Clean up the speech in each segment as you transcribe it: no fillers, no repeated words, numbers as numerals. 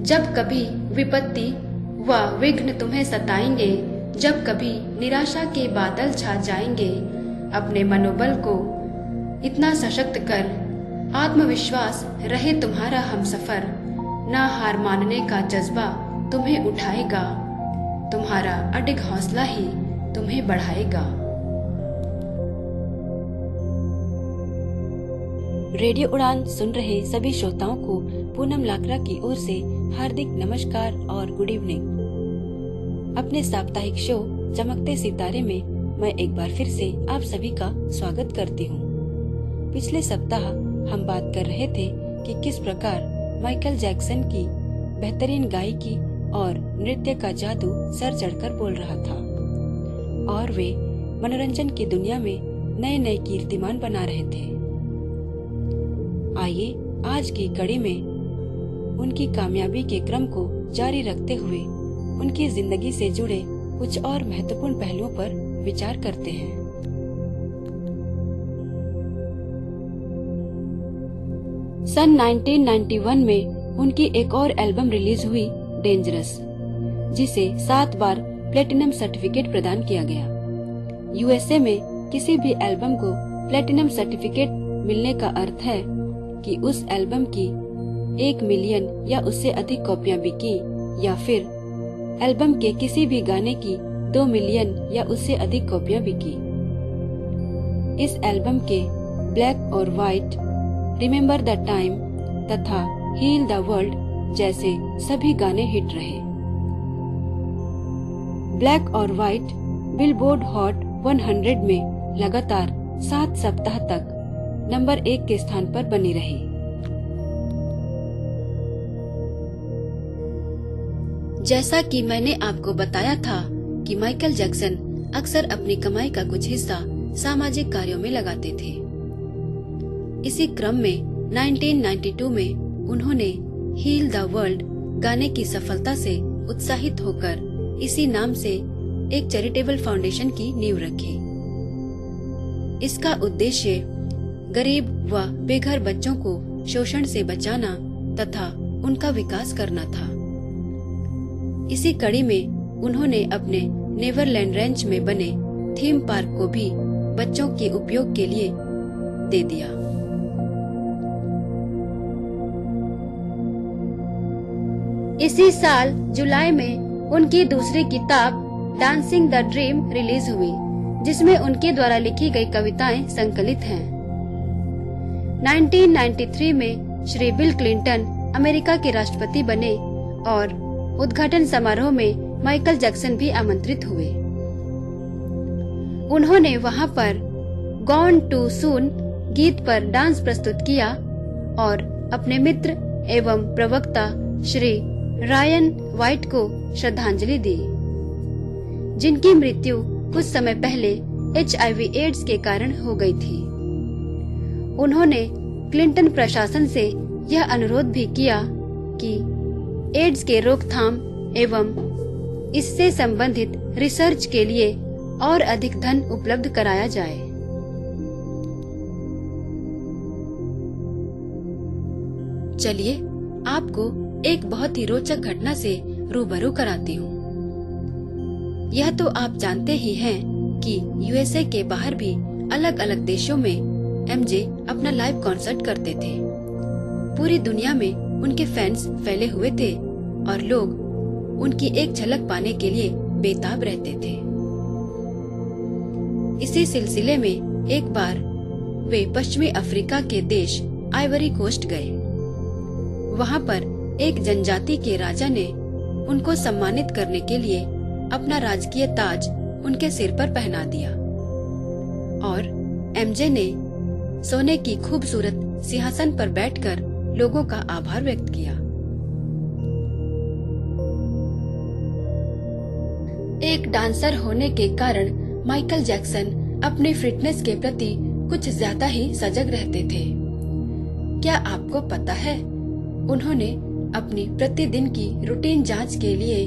जब कभी विपत्ति व विघ्न तुम्हें सताएंगे, जब कभी निराशा के बादल छा जाएंगे, अपने मनोबल को इतना सशक्त कर, आत्मविश्वास रहे तुम्हारा हमसफर, ना हार मानने का जज्बा तुम्हें उठाएगा, तुम्हारा अडिग हौसला ही तुम्हें बढ़ाएगा। रेडियो उड़ान सुन रहे सभी श्रोताओं को पूनम लाकरा की ओर से हार्दिक नमस्कार और गुड इवनिंग। अपने साप्ताहिक शो चमकते सितारे में मैं एक बार फिर से आप सभी का स्वागत करती हूँ। पिछले सप्ताह हम बात कर रहे थे कि किस प्रकार माइकल जैक्सन की बेहतरीन गायकी और नृत्य का जादू सर चढ़कर बोल रहा था और वे मनोरंजन की दुनिया में नए नए कीर्तिमान बना रहे थे। आइए आज की कड़ी में उनकी कामयाबी के क्रम को जारी रखते हुए उनकी जिंदगी से जुड़े कुछ और महत्वपूर्ण पहलुओं पर विचार करते हैं। सन 1991 में उनकी एक और एल्बम रिलीज हुई, डेंजरस, जिसे 7 बार प्लेटिनम सर्टिफिकेट प्रदान किया गया। यूएसए में किसी भी एल्बम को प्लेटिनम सर्टिफिकेट मिलने का अर्थ है कि उस एल्बम की 1 मिलियन या उससे अधिक कॉपियां बिकी, या फिर एल्बम के किसी भी गाने की 2 मिलियन या उससे अधिक कॉपियां बिकी। इस एल्बम के ब्लैक और व्हाइट, रिमेम्बर द टाइम तथा हील द वर्ल्ड जैसे सभी गाने हिट रहे। ब्लैक और व्हाइट बिलबोर्ड हॉट 100 में लगातार 7 सप्ताह तक नंबर 1 के स्थान पर बनी रही। जैसा कि मैंने आपको बताया था कि माइकल जैक्सन अक्सर अपनी कमाई का कुछ हिस्सा सामाजिक कार्यों में लगाते थे। इसी क्रम में 1992 में उन्होंने हील द वर्ल्ड गाने की सफलता से उत्साहित होकर इसी नाम से एक चैरिटेबल फाउंडेशन की नींव रखी। इसका उद्देश्य गरीब व बेघर बच्चों को शोषण से बचाना तथा उनका विकास करना था। इसी कड़ी में उन्होंने अपने नेवरलैंड रेंच में बने थीम पार्क को भी बच्चों के उपयोग के लिए दे दिया। इसी साल जुलाई में उनकी दूसरी किताब डांसिंग द ड्रीम रिलीज हुई, जिसमें उनके द्वारा लिखी गई कविताएं संकलित हैं। 1993 में श्री बिल क्लिंटन अमेरिका के राष्ट्रपति बने और उद्घाटन समारोह में माइकल जैक्सन भी आमंत्रित हुए। उन्होंने वहां पर गॉन टू सून गीत पर डांस प्रस्तुत किया और अपने मित्र एवं प्रवक्ता श्री रायन व्हाइट को श्रद्धांजलि दी, जिनकी मृत्यु कुछ समय पहले HIV एड्स के कारण हो गई थी। उन्होंने क्लिंटन प्रशासन से यह अनुरोध भी किया कि एड्स के रोकथाम एवं इससे संबंधित रिसर्च के लिए और अधिक धन उपलब्ध कराया जाए। चलिए आपको एक बहुत ही रोचक घटना से रूबरू कराती हूँ। यह तो आप जानते ही हैं कि यूएसए के बाहर भी अलग अलग देशों में एमजे अपना लाइव कॉन्सर्ट करते थे। पूरी दुनिया में उनके फैंस फैले हुए थे और लोग उनकी एक झलक पाने के लिए बेताब रहते थे। इसी सिलसिले में एक बार वे पश्चिमी अफ्रीका के देश आइवरी कोस्ट गए। वहां पर एक जनजाति के राजा ने उनको सम्मानित करने के लिए अपना राजकीय ताज उनके सिर पर पहना दिया और एमजे ने सोने की खूबसूरत सिंहासन पर बैठकर लोगों का आभार व्यक्त किया। एक डांसर होने के कारण माइकल जैक्सन अपने फिटनेस के प्रति कुछ ज्यादा ही सजग रहते थे। क्या आपको पता है, उन्होंने अपनी प्रतिदिन की रूटीन जांच के लिए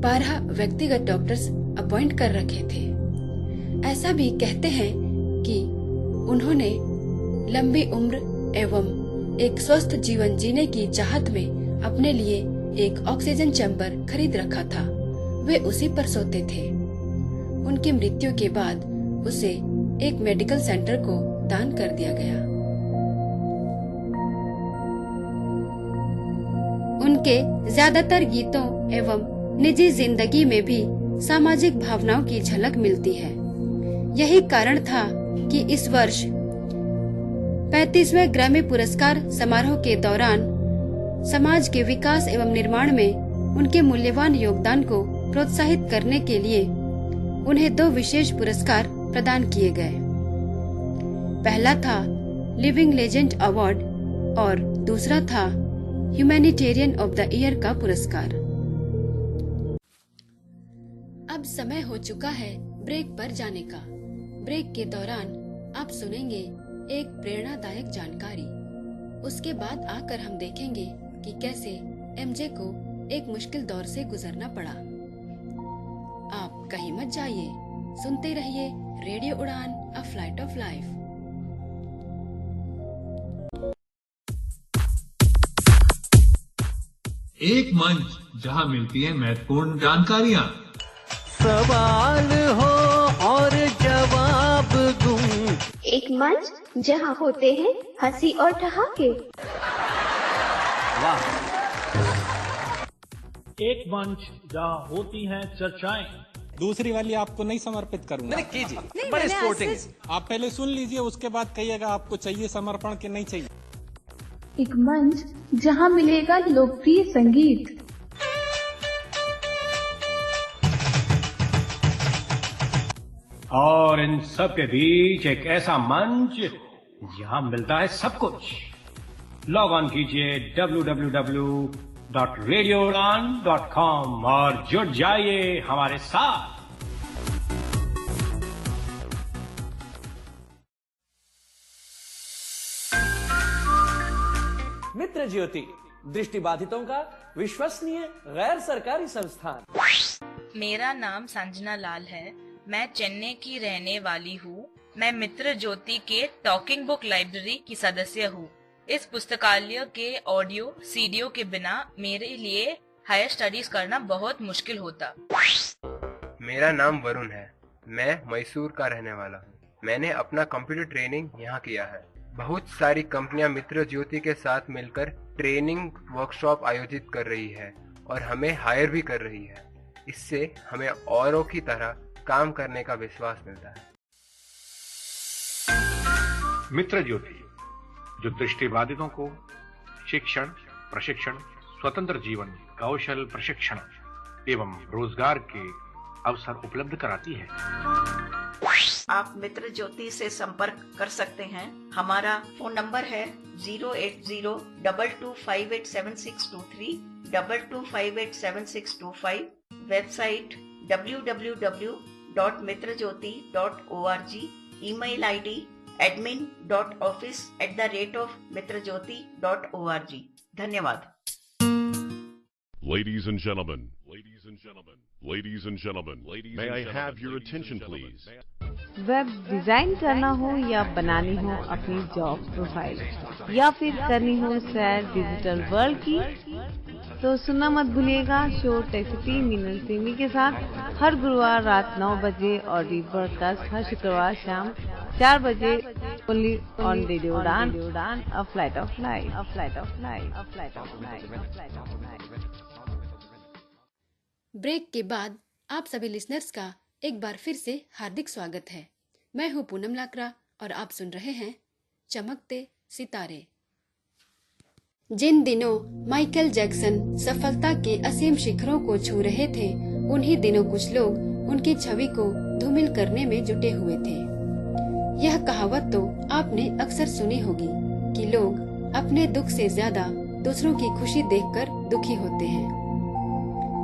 12 व्यक्तिगत डॉक्टर्स अपॉइंट कर रखे थे। ऐसा भी कहते हैं कि उन्होंने लंबी उम्र एवं एक स्वस्थ जीवन जीने की चाहत में अपने लिए एक ऑक्सीजन चैम्बर खरीद रखा था। वे उसी पर सोते थे। उनकी मृत्यु के बाद उसे एक मेडिकल सेंटर को दान कर दिया गया। उनके ज्यादातर गीतों एवं निजी जिंदगी में भी सामाजिक भावनाओं की झलक मिलती है। यही कारण था कि इस वर्ष 35वें ग्रैमी पुरस्कार समारोह के दौरान समाज के विकास एवं निर्माण में उनके मूल्यवान योगदान को प्रोत्साहित करने के लिए उन्हें 2 विशेष पुरस्कार प्रदान किए गए। पहला था लिविंग लेजेंड अवार्ड और दूसरा था ह्यूमैनिटेरियन ऑफ द ईयर का पुरस्कार। अब समय हो चुका है ब्रेक पर जाने का। ब्रेक के दौरान आप सुनेंगे एक प्रेरणादायक जानकारी। उसके बाद आकर हम देखेंगे कि कैसे एमजे को एक मुश्किल दौर से गुजरना पड़ा। आप कहीं मत जाइए, सुनते रहिए radio Udaan, a flight of life. एक मंच जहां मिलती है महत्वपूर्ण जानकारियां। सवाल हो और जवाब दूं। एक मंच जहां होते हैं हंसी और ठहाके। वाह। एक मंच जहां होती हैं चर्चाएं। दूसरी वाली आपको नहीं समर्पित करूंगा। नहीं कीजिए, बड़े स्पोर्टिंग। आप पहले सुन लीजिए, उसके बाद कहिएगा आपको चाहिए समर्पण कि नहीं चाहिए। एक मंच जहां मिलेगा लोकप्रिय संगीत। और इन सब के बीच एक ऐसा मंच जहां मिलता है सब कुछ। लॉग ऑन कीजिए www.radioudan.com और जुड़ जाइए हमारे साथ। मित्र ज्योति, दृष्टिबाधितों का विश्वसनीय गैर सरकारी संस्थान। मेरा नाम संजना लाल है। मैं चेन्नई की रहने वाली हूँ। मैं मित्र ज्योति के टॉकिंग बुक लाइब्रेरी की सदस्य हूँ। इस पुस्तकालय के ऑडियो सीडीओ के बिना मेरे लिए हायर स्टडीज करना बहुत मुश्किल होता। मेरा नाम वरुण है। मैं मैसूर का रहने वाला हूँ। मैंने अपना कंप्यूटर ट्रेनिंग यहाँ किया है। बहुत सारी कंपनियां मित्र ज्योति के साथ मिलकर ट्रेनिंग वर्कशॉप आयोजित कर रही है और हमें हायर भी कर रही है। इससे हमें औरों की तरह काम करने का विश्वास मिलता है। मित्र ज्योति, जो दृष्टिबाधितों को शिक्षण, प्रशिक्षण, स्वतंत्र जीवन, कौशल प्रशिक्षण एवं रोजगार के अवसर उपलब्ध कराती है। आप मित्र ज्योति से संपर्क कर सकते हैं। हमारा फोन नंबर है 08022587623, 22587625। Website www.mitrajyoti.org। Email ID admin.office@mitrajyoti.org। धन्यवाद। Ladies and gentlemen, may I have your attention please? Web design करना हो या बनानी हो अपनी जॉब प्रोफाइल या फिर करनी हो सैर डिजिटल वर्ल्ड की, तो सुनना मत भूलिएगा शो टेक्सिटी मीनल सिमी के साथ हर गुरुवार रात 9 बजे और रीब्रॉडकास्ट हर शुक्रवार शाम 4 बजे only on radio Udaan, a flight of life. Break के बाद आप सभी लिसनर्स का एक बार फिर से हार्दिक स्वागत है। मैं हूँ पूनम लाकरा और आप सुन रहे हैं चमकते सितारे। जिन दिनों माइकल जैक्सन सफलता के असीम शिखरों को छू रहे थे, उन्हीं दिनों कुछ लोग उनकी छवि को धूमिल करने में जुटे हुए थे। यह कहावत तो आपने अक्सर सुनी होगी कि लोग अपने दुख से ज्यादा दूसरों की खुशी देखकर दुखी होते हैं।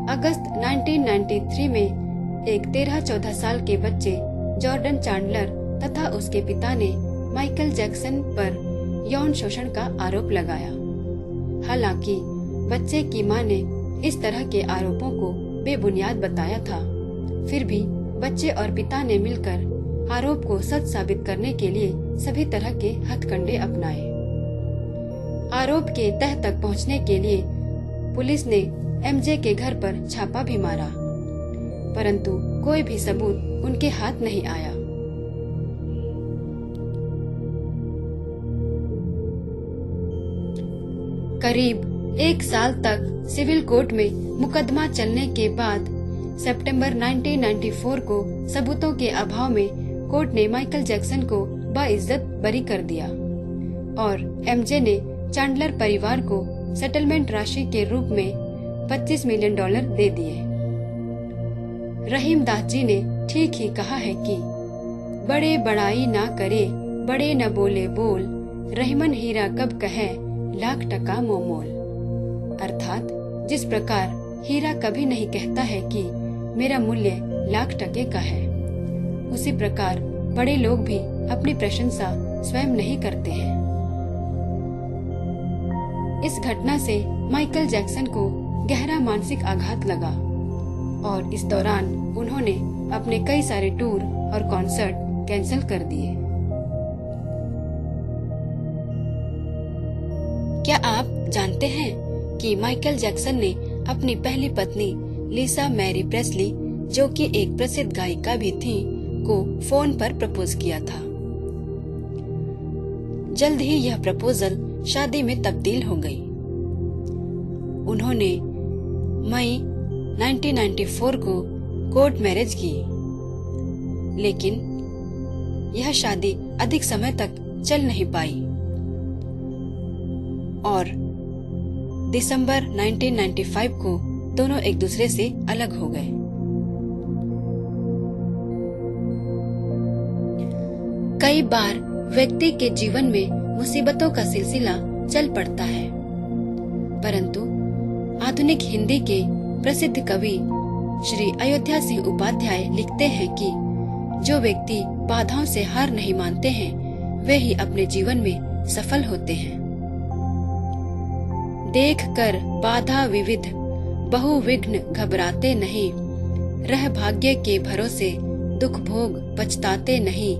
अगस्त 1993 में एक 13-14 साल के बच्चे जॉर्डन चांडलर तथा उसके पिता ने माइकल जैक्सन पर यौन शोषण का आरोप लगाया। हालांकि बच्चे की मां ने इस तरह के आरोपों को बेबुनियाद बताया था, फिर भी बच्चे और पिता ने मिलकर आरोप को सच साबित करने के लिए सभी तरह के हथकंडे अपनाए। आरोप के तह तक पहुंचने के लिए पुलिस ने एमजे के घर पर छापा भी मारा, परंतु कोई भी सबूत उनके हाथ नहीं आया। करीब 1 साल तक सिविल कोर्ट में मुकदमा चलने के बाद सितंबर 1994 को सबूतों के अभाव में कोर्ट ने माइकल जैक्सन को बाइज्जत बरी कर दिया और एमजे ने चैंडलर परिवार को सेटलमेंट राशि के रूप में $25 मिलियन दे दिए। रहीम दास जी ने ठीक ही कहा है कि बड़े बड़ाई ना करे, बड़े न बोले बोल, रहीमन हीरा कब कहे लाख टका मोमोल। अर्थात जिस प्रकार हीरा कभी नहीं कहता है कि मेरा मूल्य लाख टके का है, उसी प्रकार बड़े लोग भी अपनी प्रशंसा स्वयं नहीं करते हैं। इस घटना से माइकल जैक्सन को गहरा मानसिक आघात लगा और इस दौरान उन्होंने अपने कई सारे टूर और कॉन्सर्ट कैंसिल कर दिए। क्या आप जानते हैं कि माइकल जैक्सन ने अपनी पहली पत्नी लिसा मैरी प्रेस्ली, जो कि एक प्रसिद्ध गायिका भी थी, को फोन पर प्रपोज किया था। जल्द ही यह प्रपोजल शादी में तब्दील हो गई। उन्होंने मई 1994 को कोर्ट मैरिज की, लेकिन यह शादी अधिक समय तक चल नहीं पाई और दिसंबर 1995 को दोनों एक दूसरे से अलग हो गए। कई बार व्यक्ति के जीवन में मुसीबतों का सिलसिला चल पड़ता है, परंतु आधुनिक हिंदी के प्रसिद्ध कवि श्री अयोध्या सिंह उपाध्याय लिखते हैं कि जो व्यक्ति बाधाओं से हार नहीं मानते हैं, वे ही अपने जीवन में सफल होते हैं। देख कर बाधा विविध बहुविघ्न घबराते नहीं, रह भाग्य के भरोसे दुख भोग पछताते नहीं।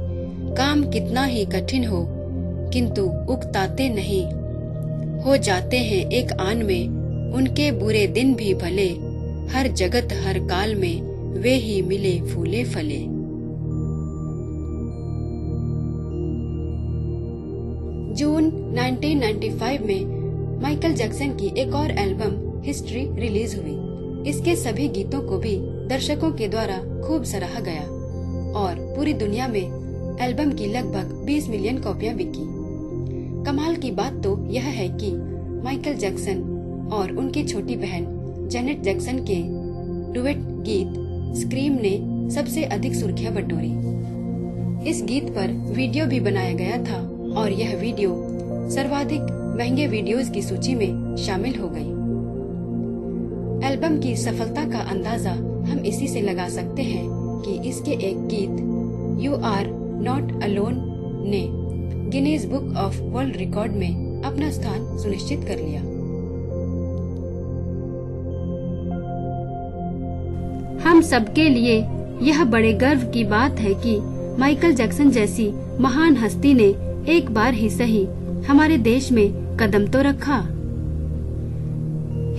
काम कितना ही कठिन हो किंतु उकताते नहीं, हो जाते हैं एक आन में उनके बुरे दिन भी भले, हर जगत हर काल में वे ही मिले फूले फले। जून 1995 में माइकल जैक्सन की एक और एल्बम हिस्ट्री रिलीज हुई। इसके सभी गीतों को भी दर्शकों के द्वारा खूब सराहा गया और पूरी दुनिया में एल्बम की लगभग 20 मिलियन कॉपियां बिकी। कमाल की बात तो यह है कि माइकल जैक्सन और उनकी छोटी बहन जेनेट जैक्सन के डुएट गीत स्क्रीम ने सबसे अधिक सुर्खियां बटोरी। इस गीत पर वीडियो भी बनाया गया था और यह वीडियो सर्वाधिक महंगे वीडियोस की सूची में शामिल हो गई। एल्बम की सफलता का अंदाजा हम इसी से लगा सकते हैं कि इसके एक गीत यू आर नॉट अलोन ने Guinness book of world record में अपना स्थान सुनिश्चित कर लिया। हम सबके लिए यह बड़े गर्व की बात है कि माइकल जैक्सन जैसी महान हस्ती ने एक बार ही सही हमारे देश में कदम तो रखा।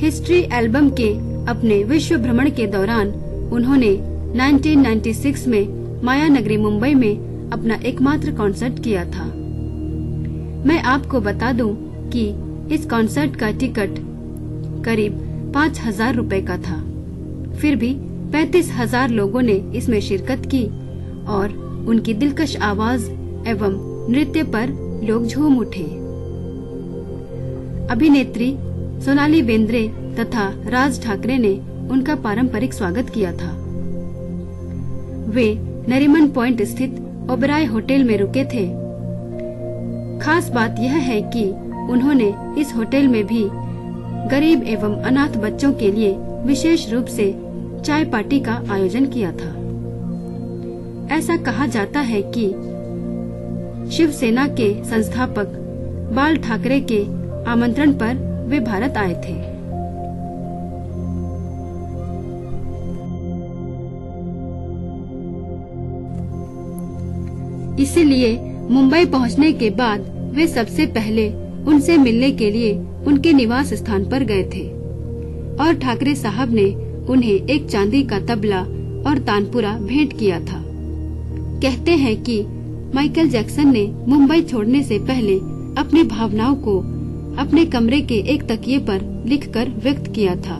हिस्ट्री एल्बम के अपने विश्व भ्रमण के दौरान उन्होंने 1996 में माया नगरी मुंबई में अपना एकमात्र कॉन्सर्ट किया था। मैं आपको बता दूं कि इस कॉन्सर्ट का टिकट करीब 5,000 रुपए का था। फिर भी 35,000 लोगों ने इसमें शिरकत की और उनकी दिलकश आवाज एवं नृत्य पर लोग झूम उठे। अभिनेत्री सोनाली बेंद्रे तथा राज ठाकरे ने उनका पारंपरिक स्वागत किया था। वे नरीमन पॉइंट स्थित ओबराय होटल में रुके थे। खास बात यह है कि उन्होंने इस होटल में भी गरीब एवं अनाथ बच्चों के लिए विशेष रूप से चाय पार्टी का आयोजन किया था। ऐसा कहा जाता है कि शिवसेना के संस्थापक बाल ठाकरे के आमंत्रण पर वे भारत आए थे। इसीलिए मुंबई पहुंचने के बाद वे सबसे पहले उनसे मिलने के लिए उनके निवास स्थान पर गए थे। और ठाकरे साहब ने उन्हें एक चांदी का तबला और तानपुरा भेंट किया था। कहते हैं कि माइकल जैक्सन ने मुंबई छोड़ने से पहले अपनी भावनाओं को अपने कमरे के एक तकिए पर लिखकर व्यक्त किया था।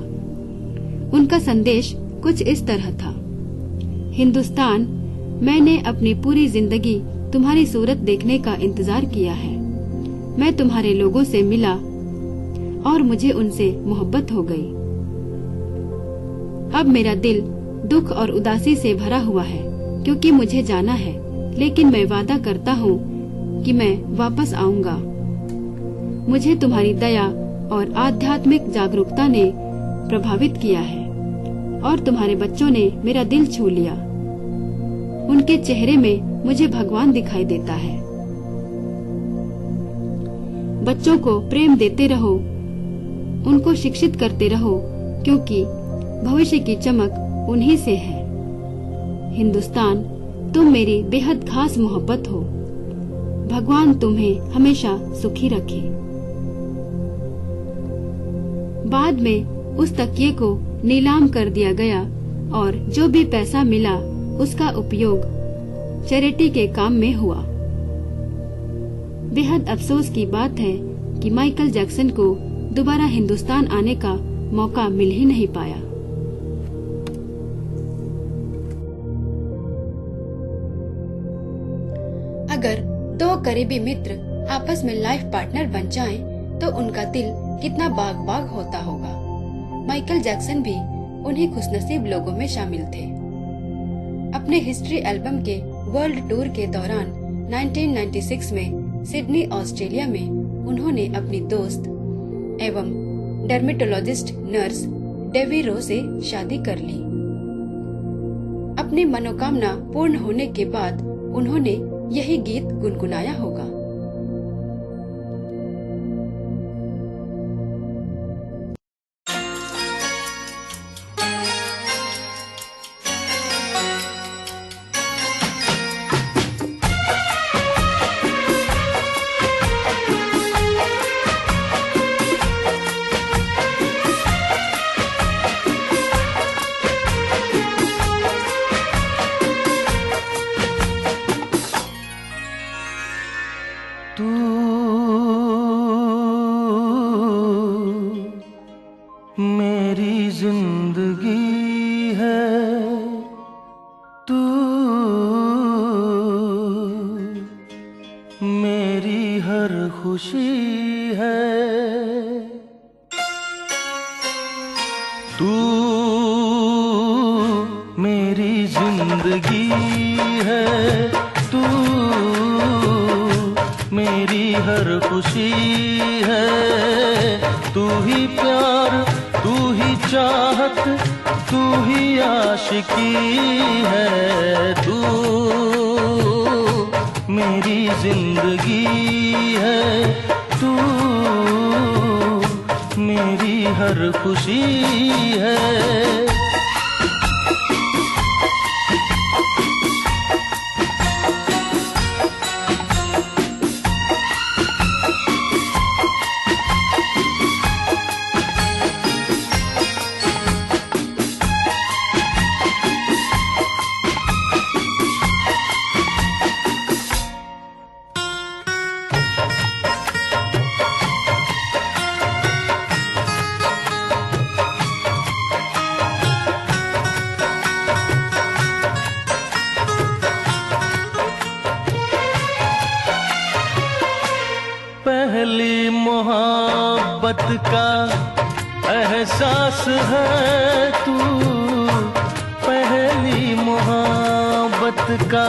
उनका संदेश कुछ इस तरह था: हिंदुस्तान, मैंने अपनी पूरी जिंदगी तुम्हारी सूरत देखने का इंतजार किया है। मैं तुम्हारे लोगों से मिला और मुझे उनसे मोहब्बत हो गई। अब मेरा दिल दुख और उदासी से भरा हुआ है क्योंकि मुझे जाना है, लेकिन मैं वादा करता हूँ कि मैं वापस आऊंगा। मुझे तुम्हारी दया और आध्यात्मिक जागरूकता ने प्रभावित किया है और तुम्हारे बच्चों ने मेरा दिल छू लिया। उनके चेहरे में मुझे भगवान दिखाई देता है। बच्चों को प्रेम देते रहो, उनको शिक्षित करते रहो, क्योंकि भविष्य की चमक उन्हीं से है। हिंदुस्तान, तुम मेरी बेहद खास मोहब्बत हो। भगवान तुम्हें हमेशा सुखी रखे। बाद में उस तकिए को नीलाम कर दिया गया और जो भी पैसा मिला उसका उपयोग चैरिटी के काम में हुआ। बेहद अफसोस की बात है कि माइकल जैक्सन को दोबारा हिंदुस्तान आने का मौका मिल ही नहीं पाया। अगर दो करीबी मित्र आपस में लाइफ पार्टनर बन जाएं, तो उनका दिल कितना बाग बाग होता होगा। माइकल जैक्सन भी उन्हीं खुशनसीब लोगों में शामिल थे। अपने हिस्ट्री एल्बम के वर्ल्ड टूर के दौरान 1996 में सिडनी, ऑस्ट्रेलिया में उन्होंने अपनी दोस्त एवं डर्मेटोलॉजिस्ट नर्स डेवी रो से शादी कर ली। अपनी मनोकामना पूर्ण होने के बाद उन्होंने यही गीत गुनगुनाया होगा। मेरी जिंदगी है तू, मेरी हर खुशी है तू, मेरी जिंदगी है तू, मेरी हर खुशी है। तू ही प्यार, तू ही चाहत, तू ही आशिकी है। तू मेरी जिंदगी है तू, मेरी हर खुशी है। पहली मोहब्बत का एहसास है तू, पहली मोहब्बत का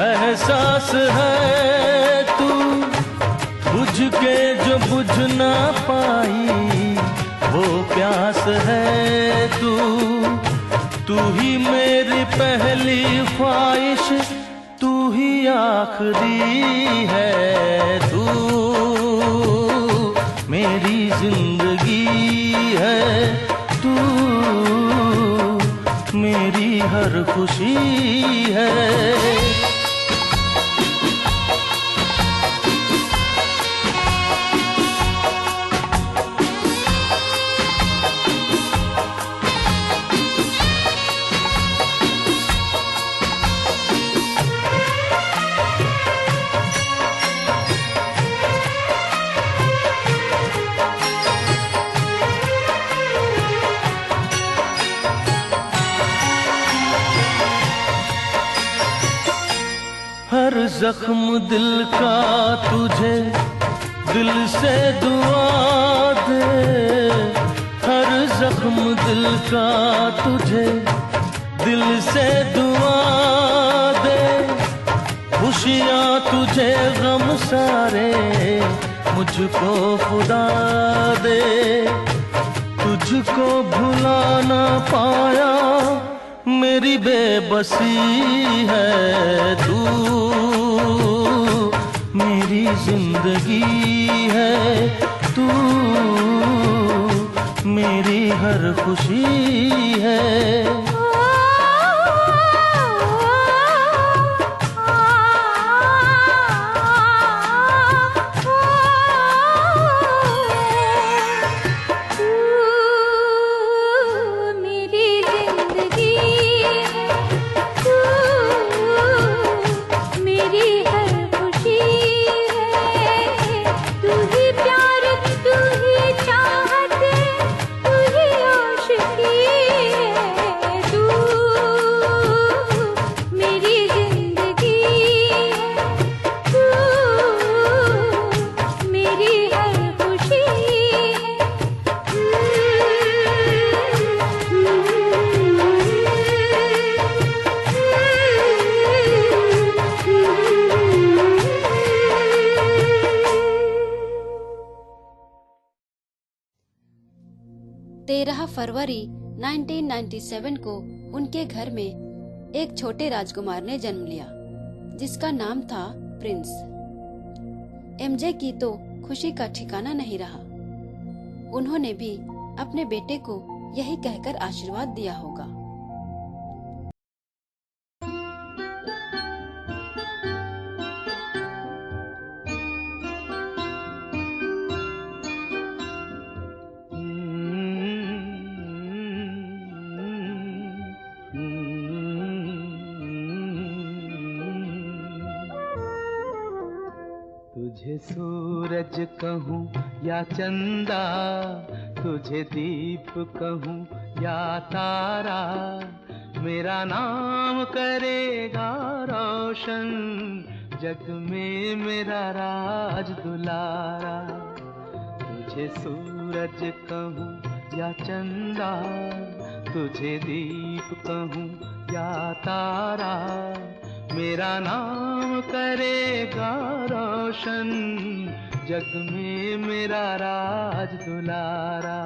एहसास है तू। बुझ के जो बुझ ना पाई वो प्यास है तू। तू ही मेरी पहली ख्वाहिश, तू ही आखिरी है। तू मेरी जिंदगी है तू, मेरी हर खुशी है। जख्म दिल का तुझे दिल से दुआ दे, हर जख्म दिल का तुझे दिल से दुआ दे, खुशियाँ तुझे गम सारे मुझको खुदा दे, तुझको भुला ना पाया मेरी बेबसी है तू, मेरी जिंदगी है तू, मेरी हर खुशी है। फरवरी 1997 को उनके घर में एक छोटे राजकुमार ने जन्म लिया जिसका नाम था प्रिंस। एमजे की तो खुशी का ठिकाना नहीं रहा। उन्होंने भी अपने बेटे को यही कहकर आशीर्वाद दिया होगा। तुझे सूरज कहूँ या चंदा, तुझे दीप कहूँ या तारा, मेरा नाम करेगा रोशन, जग में मेरा राज दुलारा। तुझे सूरज कहूँ या चंदा, तुझे दीप कहूँ या तारा, मेरा नाम करेगा रोशन, जग में मेरा राज दुलारा।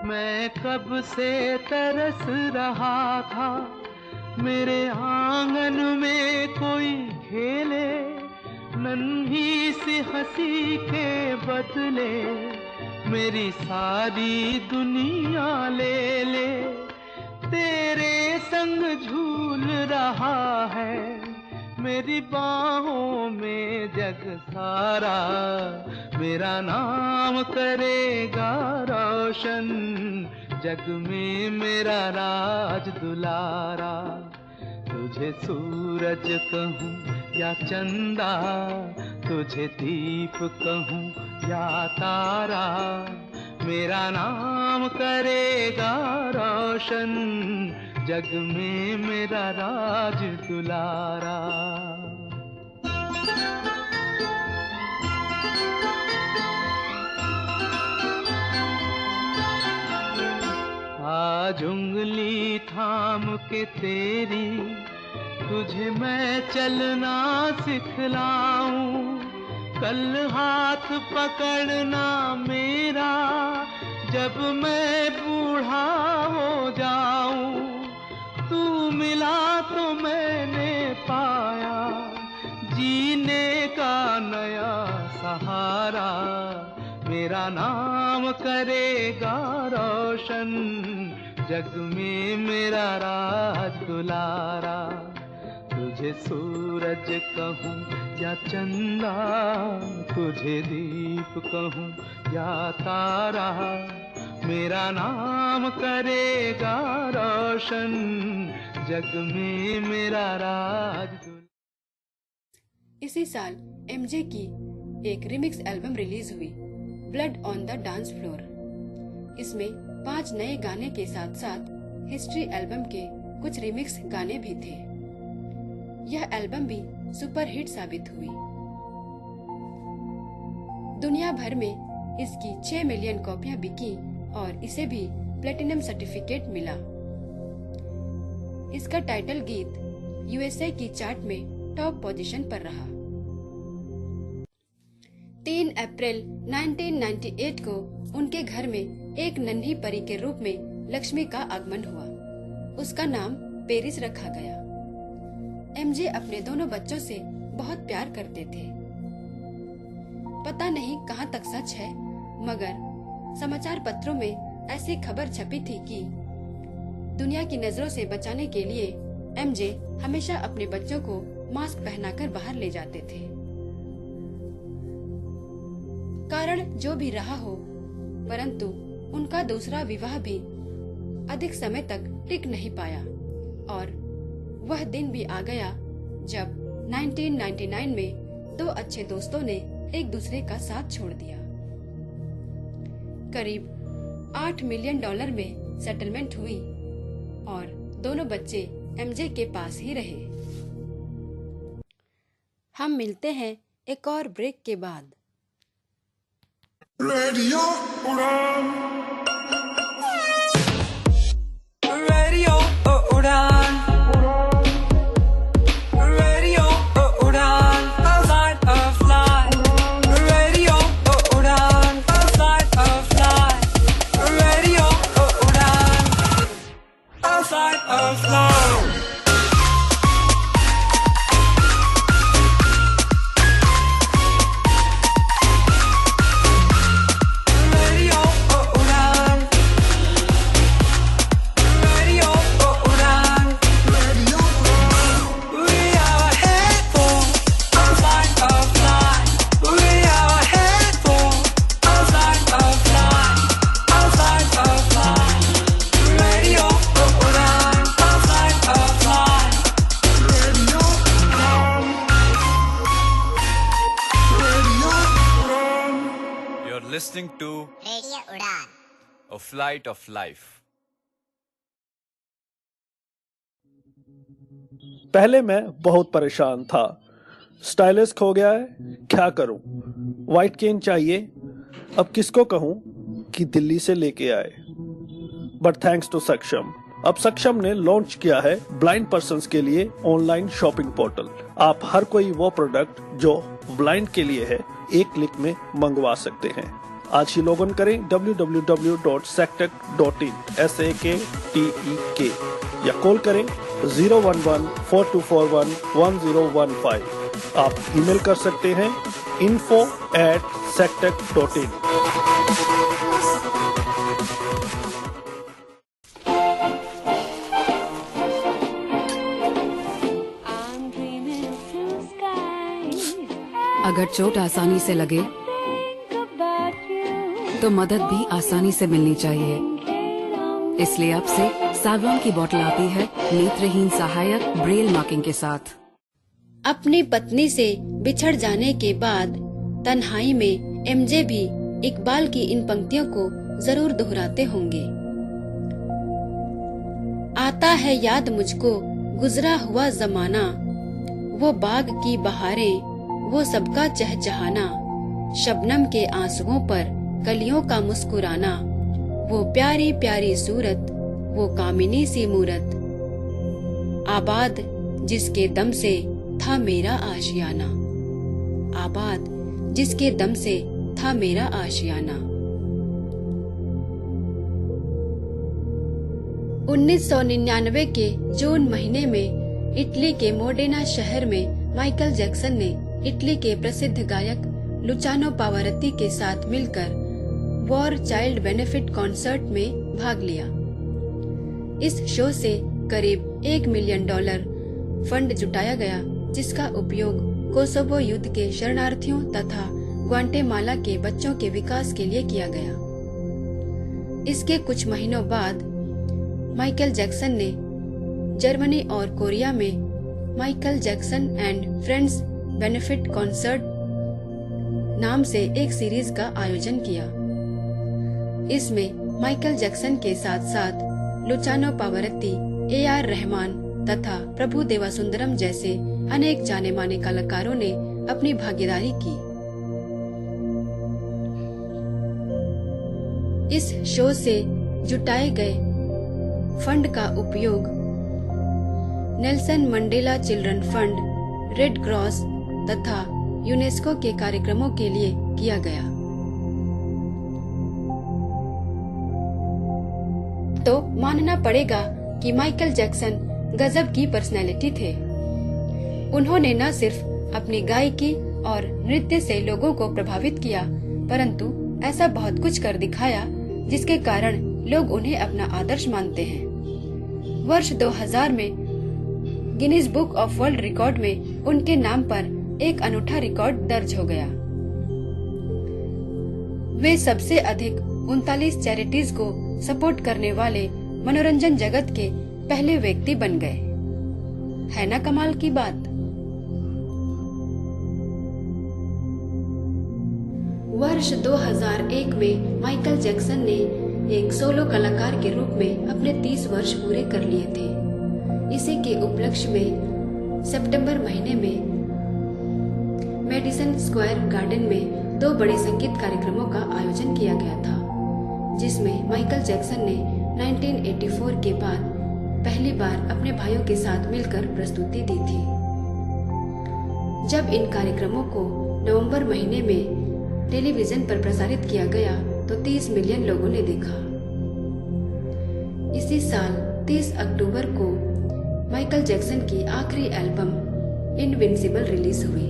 मैं कब से तरस रहा था, मेरे आंगन में कोई खेले, नन्ही सी हंसी के बदले मेरी सारी दुनिया ले ले। तेरे संग झूल रहा है मेरी बाहों में जग सारा, मेरा नाम करेगा रोशन, जग में मेरा राज दुलारा। तुझे सूरज कहूँ या चंदा, तुझे दीप कहूँ या तारा, मेरा नाम करेगा रोशन, जग में मेरा राज दुलारा। आज उंगली थाम के तेरी तुझे मैं चलना सिखलाऊं, कल हाथ पकड़ना मेरा जब मैं बूढ़ा हो जाऊं। तू मिला तो मैंने पाया जीने का नया सहारा, मेरा नाम करेगा रोशन, जग में मेरा राज दुलारा। तुझे सूरज कहूँ या चंदा, तुझे दीप कहूँ या तारा, मेरा नाम करेगा रोशन, जग में मेरा राज। इसी साल एमजे की एक रिमिक्स एल्बम रिलीज हुई, blood on the dance floor. इसमें 5 नए गाने के साथ साथ हिस्ट्री एल्बम के कुछ रिमिक्स गाने भी थे। यह एल्बम भी सुपर हिट साबित हुई। दुनिया भर में इसकी 6 मिलियन कॉपियां बिकी और इसे भी प्लेटिनम सर्टिफिकेट मिला। इसका टाइटल गीत यूएसए की चार्ट में टॉप पोजीशन पर रहा। 3 अप्रैल 1998 को उनके घर में एक नन्ही परी के रूप में लक्ष्मी का आगमन हुआ। उसका नाम पेरिस रखा गया। एमजे अपने दोनों बच्चों से बहुत प्यार करते थे। पता नहीं कहां तक सच है, मगर समाचार पत्रों में ऐसी खबर छपी थी कि दुनिया की नजरों से बचाने के लिए एमजे हमेशा अपने बच्चों को मास्क पहनाकर बाहर ले जाते थे। कारण जो भी रहा हो, परंतु उनका दूसरा विवाह भी अधिक समय तक टिक नहीं पाया और वह दिन भी आ गया जब 1999 में 2 अच्छे दोस्तों ने एक दूसरे का साथ छोड़ दिया। करीब $8 मिलियन में सेटलमेंट हुई और दोनों बच्चे एमजे के पास ही रहे। हम मिलते हैं एक और ब्रेक के बाद। रेडियो उड़ान, रेडियो उड़ान, रेडियो उड़ान, flight of flight, रेडियो उड़ान, flight of flight, रेडियो उड़ान, flight of flight। Listening to Radio Udan, a flight of life. पहले मैं बहुत परेशान था। स्टाइलिश खो गया है, क्या करूं? व्हाइट केन चाहिए, अब किसको कहूं कि दिल्ली से लेके आए। बट थैंक्स टू सक्षम, अब सक्षम ने लॉन्च किया है ब्लाइंड पर्सन्स के लिए ऑनलाइन शॉपिंग पोर्टल। आप हर कोई वो प्रोडक्ट जो ब्लाइंड के लिए है, एक क्लिक में मंगवा सकते हैं। आज ही लॉग इन करें www.saktek.in SAKTEK या कॉल करें 011-4241-1015। आप ईमेल कर सकते हैं info@saktek.in। अगर चोट आसानी से लगे तो मदद भी आसानी से मिलनी चाहिए। इसलिए अब से सागवान की बोतल आती है नेत्रहीन सहायक ब्रेल मार्किंग के साथ। अपनी पत्नी से बिछड़ जाने के बाद तन्हाई में एमजे भी इकबाल की इन पंक्तियों को जरूर दोहराते होंगे। आता है याद मुझको गुजरा हुआ जमाना, वो बाग की बहारें, वो सबका चहचहाना, शबनम के आंसुओं पर कलियों का मुस्कुराना, वो प्यारी प्यारी सूरत, वो कामिनी सी मूरत, आबाद जिसके दम से था मेरा आशियाना, आबाद जिसके दम से था मेरा आशियाना। 1999 के जून महीने में इटली के मोडेना शहर में माइकल जैक्सन ने इटली के प्रसिद्ध गायक लुचानो पावारोत्ती के साथ मिलकर वॉर चाइल्ड बेनिफिट कॉन्सर्ट में भाग लिया। इस शो से करीब $1 मिलियन फंड जुटाया गया, जिसका उपयोग कोसोवो युद्ध के शरणार्थियों तथा ग्वाटेमाला के बच्चों के विकास के लिए किया गया। इसके कुछ महीनों बाद माइकल जैक्सन ने जर्मनी और कोरिया में Michael Jackson and friends benefit concert नाम से एक सीरीज का आयोजन किया। इसमें माइकल जैक्सन के साथ साथ लुचानो पावरत्ती, AR रहमान तथा प्रभु देवासुंदरम जैसे अनेक जाने माने कलाकारों ने अपनी भागीदारी की। इस शो से जुटाए गए फंड का उपयोग Nelson Mandela children fund, red cross तथा यूनेस्को के कार्यक्रमों के लिए किया गया। तो मानना पड़ेगा कि माइकल जैक्सन गजब की पर्सनैलिटी थे। उन्होंने न सिर्फ अपनी गायकी और नृत्य से लोगों को प्रभावित किया, परंतु ऐसा बहुत कुछ कर दिखाया जिसके कारण लोग उन्हें अपना आदर्श मानते हैं। वर्ष 2000 में Guinness book of world record में उनके नाम पर एक अनूठा रिकॉर्ड दर्ज हो गया। वे सबसे अधिक 39 चैरिटीज को सपोर्ट करने वाले मनोरंजन जगत के पहले व्यक्ति बन गए। है ना कमाल की बात। वर्ष 2001 में माइकल जैक्सन ने एक सोलो कलाकार के रूप में अपने 30 वर्ष पूरे कर लिए थे। इसी के उपलक्ष्य में सितंबर महीने में मेडिसन स्क्वायर गार्डन में 2 बड़े संगीत कार्यक्रमों का आयोजन किया गया था, जिसमें माइकल जैक्सन ने 1984 के बाद पहली बार अपने भाइयों के साथ मिलकर प्रस्तुति दी थी। जब इन कार्यक्रमों को नवंबर महीने में टेलीविजन पर प्रसारित किया गया तो 30 मिलियन लोगों ने देखा। इसी साल 30 अक्टूबर को माइकल जैक्सन की आखिरी एल्बम इनविंसिबल रिलीज हुई।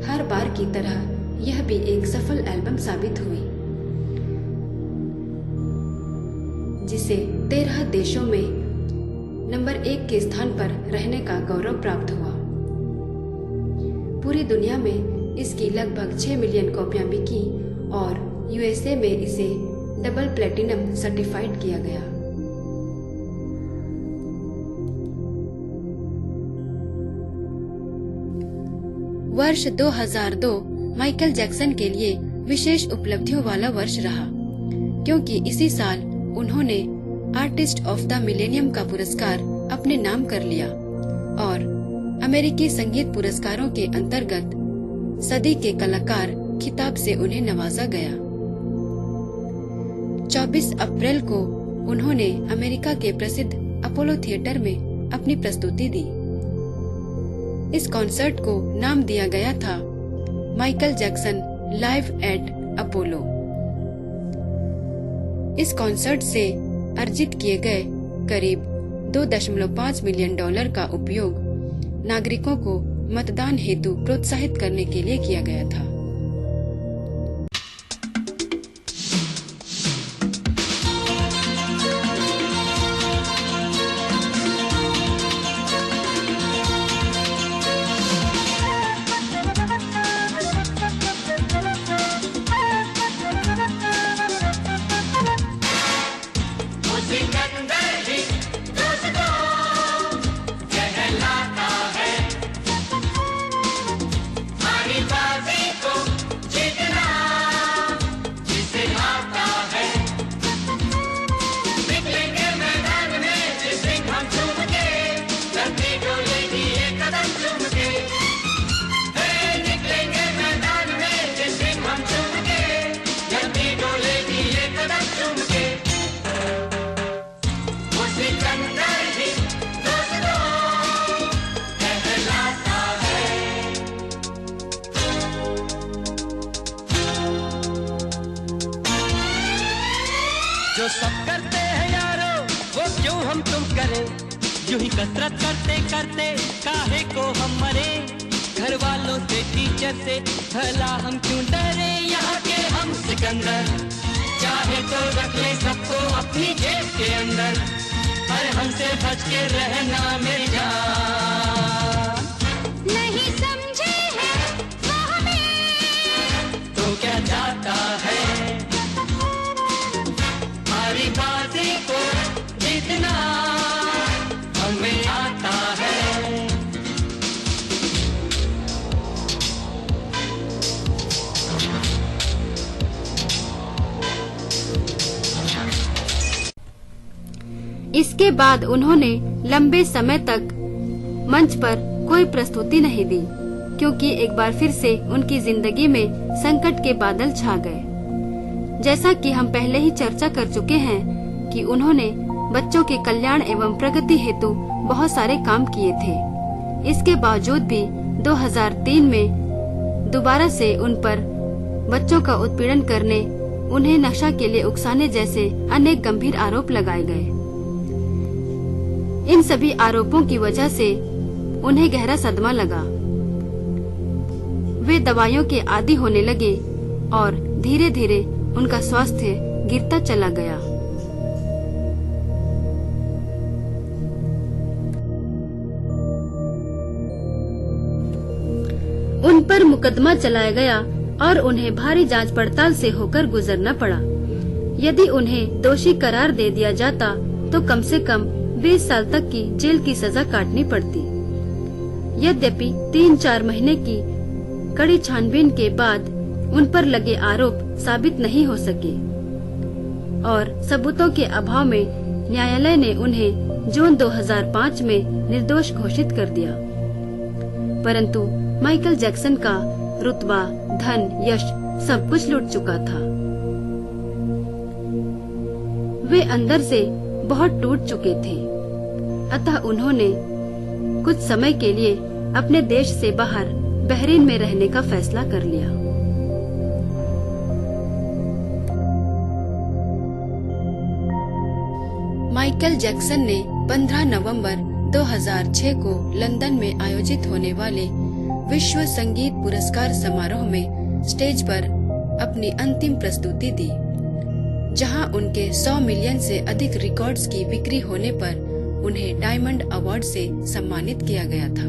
हर बार की तरह यह भी एक सफल एल्बम साबित हुई, जिसे 13 देशों में नंबर 1 के स्थान पर रहने का गौरव प्राप्त हुआ। पूरी दुनिया में इसकी लगभग 6 मिलियन कॉपियां बिकी और USA में इसे डबल प्लेटिनम सर्टिफाइड किया गया। वर्ष 2002 माइकल जैक्सन के लिए विशेष उपलब्धियों वाला वर्ष रहा, क्योंकि इसी साल उन्होंने आर्टिस्ट ऑफ द मिलेनियम का पुरस्कार अपने नाम कर लिया और अमेरिकी संगीत पुरस्कारों के अंतर्गत सदी के कलाकार खिताब से उन्हें नवाजा गया। 24 अप्रैल को उन्होंने अमेरिका के प्रसिद्ध अपोलो थिएटर में अपनी प्रस्तुति दी। इस कॉन्सर्ट को नाम दिया गया था Michael Jackson live at Apollo. इस कॉन्सर्ट से अर्जित किए गए करीब $2.5 मिलियन का उपयोग नागरिकों को मतदान हेतु प्रोत्साहित करने के लिए किया गया था। जो सब करते हैं यारो वो क्यों हम तुम करें, यूं ही कसरत करते करते काहे को हम मरे। घर वालों से टीचर से भला हम क्यों डरे, यहाँ के हम सिकंदर चाहे तो रख ले सबको अपनी जेब के अंदर, पर हमसे बच के रहना मेरी जान। नहीं समझे हैं वो हमें तो क्या जाता है हमारी बाजी को जीतना, हम इसके बाद उन्होंने लंबे समय तक मंच पर कोई प्रस्तुति नहीं दी, क्योंकि एक बार फिर से उनकी जिंदगी में संकट के बादल छा गए। जैसा कि हम पहले ही चर्चा कर चुके हैं कि उन्होंने बच्चों के कल्याण एवं प्रगति हेतु बहुत सारे काम किए थे। इसके बावजूद भी 2003 में दोबारा से उन पर बच्चों का उत्पीड़न करने, उन्हें नशा के लिए उकसाने जैसे अनेक गंभीर आरोप लगाए गए। इन सभी आरोपों की वजह से उन्हें गहरा सदमा लगा। वे दवाइयों के आदी होने लगे और धीरे धीरे उनका स्वास्थ्य गिरता चला गया। उन पर मुकदमा चलाया गया और उन्हें भारी जांच पड़ताल से होकर गुजरना पड़ा। यदि उन्हें दोषी करार दे दिया जाता तो कम से कम 20 साल तक की जेल की सजा काटनी पड़ती। यद्यपि 3-4 महीने की कड़ी छानबीन के बाद उन पर लगे आरोप साबित नहीं हो सके और सबूतों के अभाव में न्यायालय ने उन्हें जून 2005 में निर्दोष घोषित कर दिया। परंतु माइकल जैक्सन का रुतबा, धन, यश सब कुछ लुट चुका था। वे अंदर से बहुत टूट चुके थे। अतः उन्होंने कुछ समय के लिए अपने देश से बाहर बहरीन में रहने का फैसला कर लिया। माइकल जैक्सन ने 15 नवंबर 2006 को लंदन में आयोजित होने वाले विश्व संगीत पुरस्कार समारोह में स्टेज पर अपनी अंतिम प्रस्तुति दी, जहां उनके 100 मिलियन से अधिक रिकॉर्ड्स की बिक्री होने पर उन्हें डायमंड अवार्ड से सम्मानित किया गया था।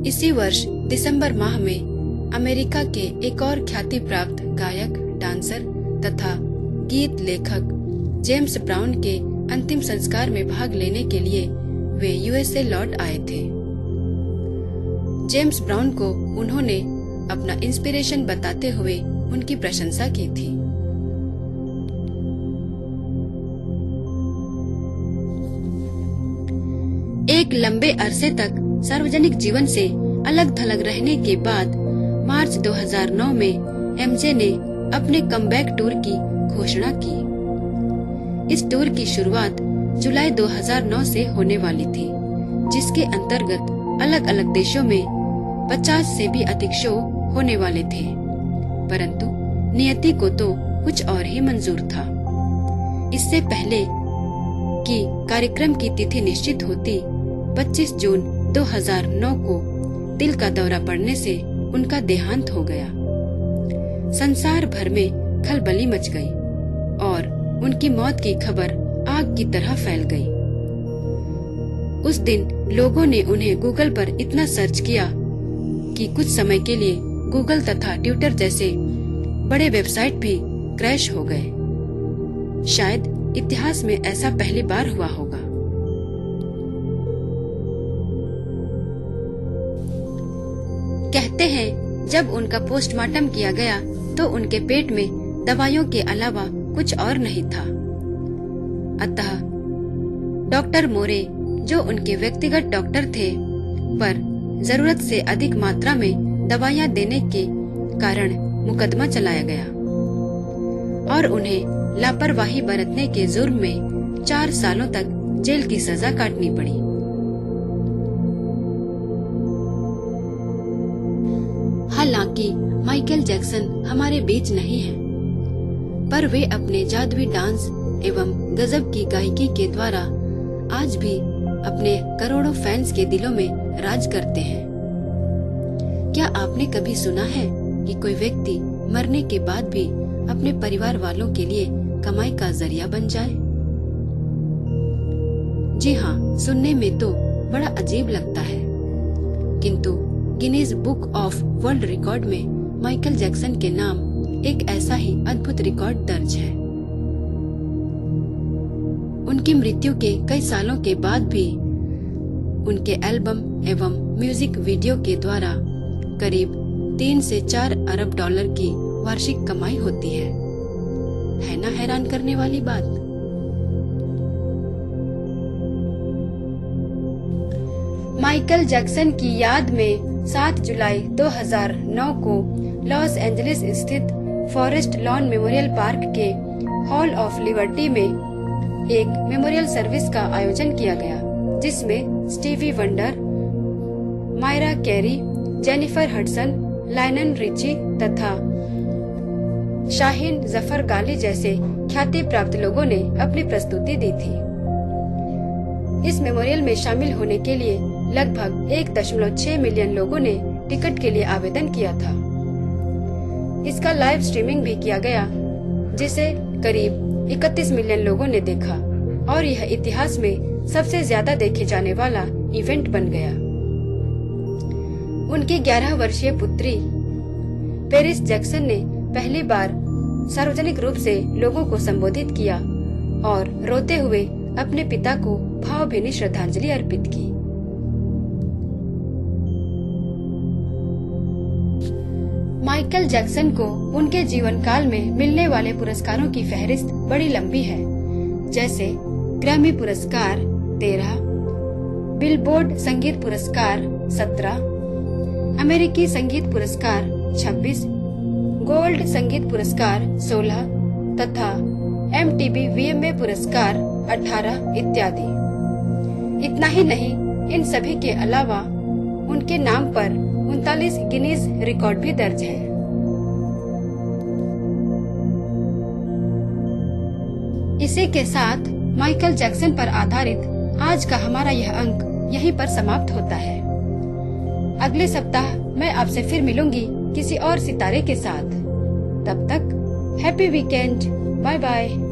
इसी वर्ष दिसंबर माह में अमेरिका के एक और ख्याति प्राप्त गायक, डांसर तथा गीत लेखक जेम्स ब्राउन के अंतिम संस्कार में भाग लेने के लिए वे यूएसए लौट आए थे। जेम्स ब्राउन को उन्होंने अपना इंस्पिरेशन बताते हुए उनकी प्रशंसा की थी। एक लंबे अरसे तक सार्वजनिक जीवन से अलग थलग रहने के बाद मार्च 2009 में एमजे ने अपने कमबैक टूर की घोषणा की। इस टूर की शुरुआत जुलाई 2009 से होने वाली थी, जिसके अंतर्गत अलग अलग देशों में 50 से भी अधिक शो होने वाले थे। परंतु नियति को तो कुछ और ही मंजूर था। इससे पहले कि कार्यक्रम की तिथि निश्चित होती, 25 जून 2009 को दिल का दौरा पड़ने से उनका देहांत हो गया। संसार भर में खलबली मच गई और उनकी मौत की खबर आग की तरह फैल गई। उस दिन लोगों ने उन्हें गूगल पर इतना सर्च किया कि कुछ समय के लिए गूगल तथा ट्विटर जैसे बड़े वेबसाइट भी क्रैश हो गए। शायद इतिहास में ऐसा पहली बार हुआ होगा। कहते हैं जब उनका पोस्टमार्टम किया गया तो उनके पेट में दवाइयों के अलावा कुछ और नहीं था। अतः डॉक्टर मोरे, जो उनके व्यक्तिगत डॉक्टर थे, पर जरूरत से अधिक मात्रा में दवाइयां देने के कारण मुकदमा चलाया गया और उन्हें लापरवाही बरतने के जुर्म में 4 सालों तक जेल की सजा काटनी पड़ी। हालांकि माइकल जैक्सन हमारे बीच नहीं है, पर वे अपने जादुई डांस एवं गजब की गायकी के द्वारा आज भी अपने करोड़ों फैंस के दिलों में राज करते हैं। क्या आपने कभी सुना है कि कोई व्यक्ति मरने के बाद भी अपने परिवार वालों के लिए कमाई का जरिया बन जाए? जी हाँ, सुनने में तो बड़ा अजीब लगता है, किंतु Guinness book of world record में माइकल जैक्सन के नाम एक ऐसा ही अद्भुत रिकॉर्ड दर्ज है। उनकी मृत्यु के कई सालों के बाद भी उनके एल्बम एवं म्यूजिक वीडियो के द्वारा करीब 3 से 4 अरब डॉलर की वार्षिक कमाई होती है ना हैरान करने वाली बात। माइकल जैक्सन की याद में 7 जुलाई 2009 को लॉस एंजलिस स्थित फॉरेस्ट लॉन मेमोरियल पार्क के हॉल ऑफ लिबर्टी में एक मेमोरियल सर्विस का आयोजन किया गया, जिसमें Stevie Wonder, Mariah Carey, Jennifer Hudson, Lionel Richie तथा शाहीन जफर गाली जैसे ख्याति प्राप्त लोगों ने अपनी प्रस्तुति दी थी। इस मेमोरियल में शामिल होने के लिए लगभग 1.6 मिलियन लोगों ने टिकट के लिए आवेदन किया था। इसका लाइव स्ट्रीमिंग भी किया गया, जिसे करीब 31 मिलियन लोगों ने देखा और यह इतिहास में सबसे ज्यादा देखे जाने वाला इवेंट बन गया। उनकी 11 वर्षीय पुत्री पेरिस जैक्सन ने पहली बार सार्वजनिक रूप से लोगों को संबोधित किया और रोते हुए अपने पिता को भावभीनी श्रद्धांजलि अर्पित की। माइकल जैक्सन को उनके जीवन काल में मिलने वाले पुरस्कारों की फहरिस्त बड़ी लंबी है, जैसे ग्रैमी पुरस्कार 13, बिलबोर्ड संगीत पुरस्कार 17, अमेरिकी संगीत पुरस्कार 26, गोल्ड संगीत पुरस्कार 16 तथा MTV VMA पुरस्कार 18 इत्यादि। इतना ही नहीं, इन सभी के अलावा उनके नाम पर 39 गिनीज रिकॉर्ड भी दर्ज है। इसी के साथ माइकल जैक्सन पर आधारित आज का हमारा यह अंक यहीं पर समाप्त होता है। अगले सप्ताह मैं आपसे फिर मिलूंगी किसी और सितारे के साथ। तब तक हैप्पी वीकेंड, बाय बाय।